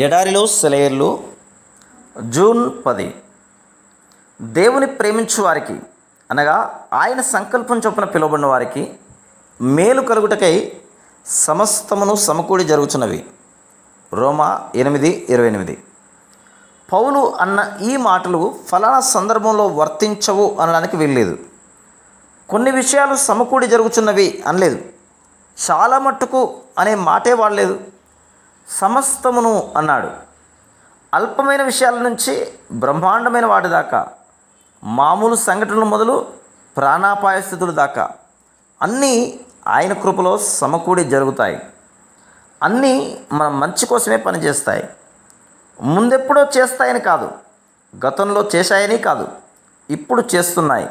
ఎడారిలో సెలయేర్లు జూన్ 10. దేవుని ప్రేమించు వారికి అనగా ఆయన సంకల్పం చొప్పున పిలువబడిన వారికి మేలు కలుగుటకై సమస్తమును సమకూడి జరుగుతున్నవి. రోమా 8:28. పౌలు అన్న ఈ మాటలు ఫలానా సందర్భంలో వర్తించవు అనడానికి వీల్లేదు. కొన్ని విషయాలు సమకూడి జరుగుతున్నవి అనలేదు. చాలా మట్టుకు అనే మాటే వాడలేదు. సమస్తమును అన్నాడు. అల్పమైన విషయాల నుంచి బ్రహ్మాండమైన వాటి దాకా, మామూలు సంఘటనలు మొదలు ప్రాణాపాయ స్థితుల దాకా అన్నీ ఆయన కృపలో సమకూడి జరుగుతాయి. అన్నీ మన మంచి కోసమే పనిచేస్తాయి. ముందెప్పుడో చేస్తాయని కాదు, గతంలో చేశాయని కాదు, ఇప్పుడు చేస్తున్నాయి.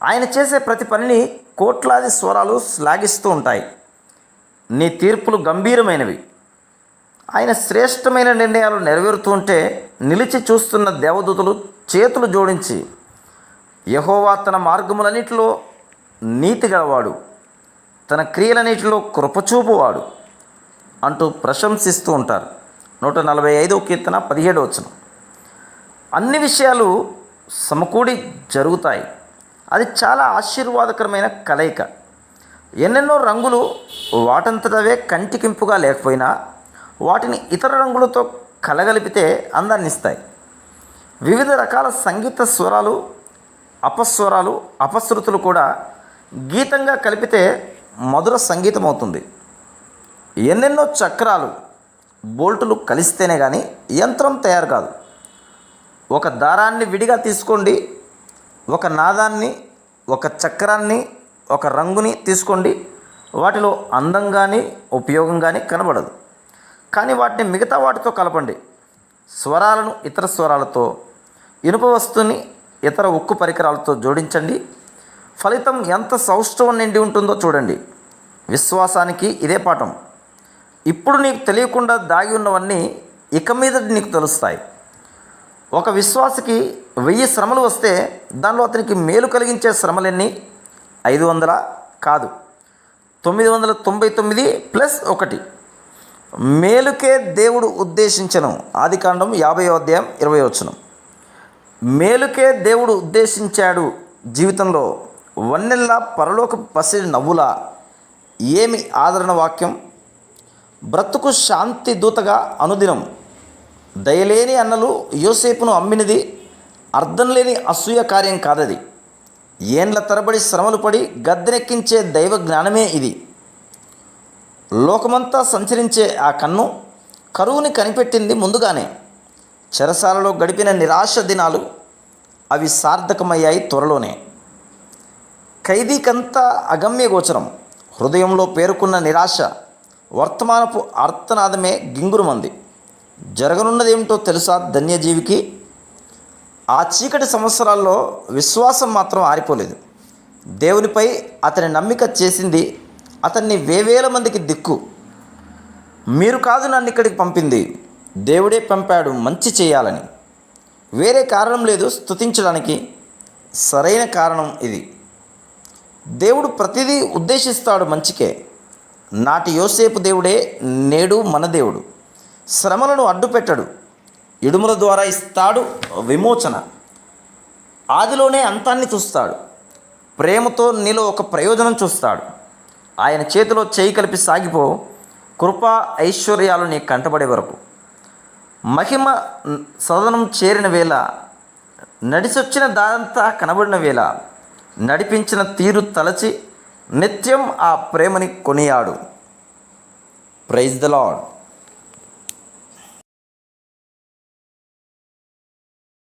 ఆయన చేసే ప్రతి పనిని కోట్లాది స్వరాలు శ్లాఘిస్తూ ఉంటాయి. నీ తీర్పులు గంభీరమైనవి. ఆయన శ్రేష్టమైన నిర్ణయాలు నెరవేరుతూ ఉంటే నిలిచి చూస్తున్న దేవదూతలు చేతులు జోడించి, యెహోవా తన మార్గములన్నిటిలో నీతి గలవాడు, తన క్రియలన్నిటిలో కృపచూపువాడు అంటూ ప్రశంసిస్తూ ఉంటారు. 145వ కీర్తన 17వ వచనం. అన్ని విషయాలు సమకూడి జరుగుతాయి. అది చాలా ఆశీర్వాదకరమైన కలయిక. ఎన్నెన్నో రంగులు వాటంతటవే కంటికింపుగా లేకపోయినా వాటిని ఇతర రంగులతో కలగలిపితే అందాన్ని ఇస్తాయి. వివిధ రకాల సంగీత స్వరాలు, అపస్వరాలు, అపశృతులు కూడా గీతంగా కలిపితే మధుర సంగీతం అవుతుంది. ఎన్నెన్నో చక్రాలు, బోల్టులు కలిస్తేనే కానీ యంత్రం తయారు కాదు. ఒక దారాన్ని విడిగా తీసుకోండి, ఒక నాదాన్ని, ఒక చక్రాన్ని, ఒక రంగుని తీసుకోండి, వాటిలో అందం కానీ ఉపయోగం కానీ కనబడదు. కానీ వాటిని మిగతా వాటితో కలపండి. స్వరాలను ఇతర స్వరాలతో, ఇనుప వస్తువుని ఇతర ఉక్కు పరికరాలతో జోడించండి. ఫలితం ఎంత సౌష్ఠవం నిండి ఉంటుందో చూడండి. విశ్వాసానికి ఇదే పాఠం. ఇప్పుడు నీకు తెలియకుండా దాగి ఉన్నవన్నీ ఇక మీద నీకు తెలుస్తాయి. ఒక విశ్వాసికి 1000 శ్రమలు వస్తే దానిలో అతనికి మేలు కలిగించే శ్రమలన్నీ 500 కాదు, 999 + 1. మేలుకే దేవుడు ఉద్దేశించెను. ఆదికాండం 50వ అధ్యాయం 20వ వచనం. మేలుకే దేవుడు ఉద్దేశించాడు. జీవితంలో వన్నెల్లా పరలోక పసిడి నవ్వులా ఏమి ఆదరణ వాక్యం. బ్రతుకు శాంతి దూతగా అనుదినం. దయలేని అన్నలు యోసేపును అమ్మినది అర్థం లేని అసూయ కార్యం కాదది. ఏండ్ల తరబడి శ్రమలు పడి గద్దెనెక్కించే దైవ జ్ఞానమే ఇది. లోకమంతా సంచరించే ఆ కన్ను కరువుని కనిపెట్టింది ముందుగానే. చెరసాలలో గడిపిన నిరాశ దినాలు అవి సార్థకమయ్యాయి త్వరలోనే. ఖైదీకంతా అగమ్య గోచరం. హృదయంలో పేరుకున్న నిరాశ వర్తమానపు ఆర్తనాదమే గింగురుమంది. జరగనున్నదేమిటో తెలుసా ధన్యజీవికి? ఆ చీకటి సంవత్సరాల్లో విశ్వాసం మాత్రం ఆరిపోలేదు. దేవునిపై అతని నమ్మిక చేసింది అతన్ని వేవేల మందికి దిక్కు. మీరు కాదు నన్ను ఇక్కడికి పంపింది, దేవుడే పంపాడు మంచి చేయాలని. వేరే కారణం లేదు స్తుతించడానికి. సరైన కారణం ఇది. దేవుడు ప్రతిదీ ఉద్దేశిస్తాడు మంచికే. నాటి యోసేపు దేవుడే నేడు మన దేవుడు. శ్రమలను అడ్డుపెట్టడు. ఇడుముల ద్వారా ఇస్తాడు విమోచన. ఆదిలోనే అంతాన్ని చూస్తాడు. ప్రేమతో నీలో ఒక ప్రయోజనం చూస్తాడు. ఆయన చేతిలో చేయి కలిపి సాగిపో. కృపా ఐశ్వర్యాలు నీ కంటబడే వరకు. మహిమ సదనం చేరిన వేళ, నడిచొచ్చిన దారంతా కనబడిన వేళ, నడిపించిన తీరు తలచి నిత్యం ఆ ప్రేమని కొనియాడు. Praise the lord.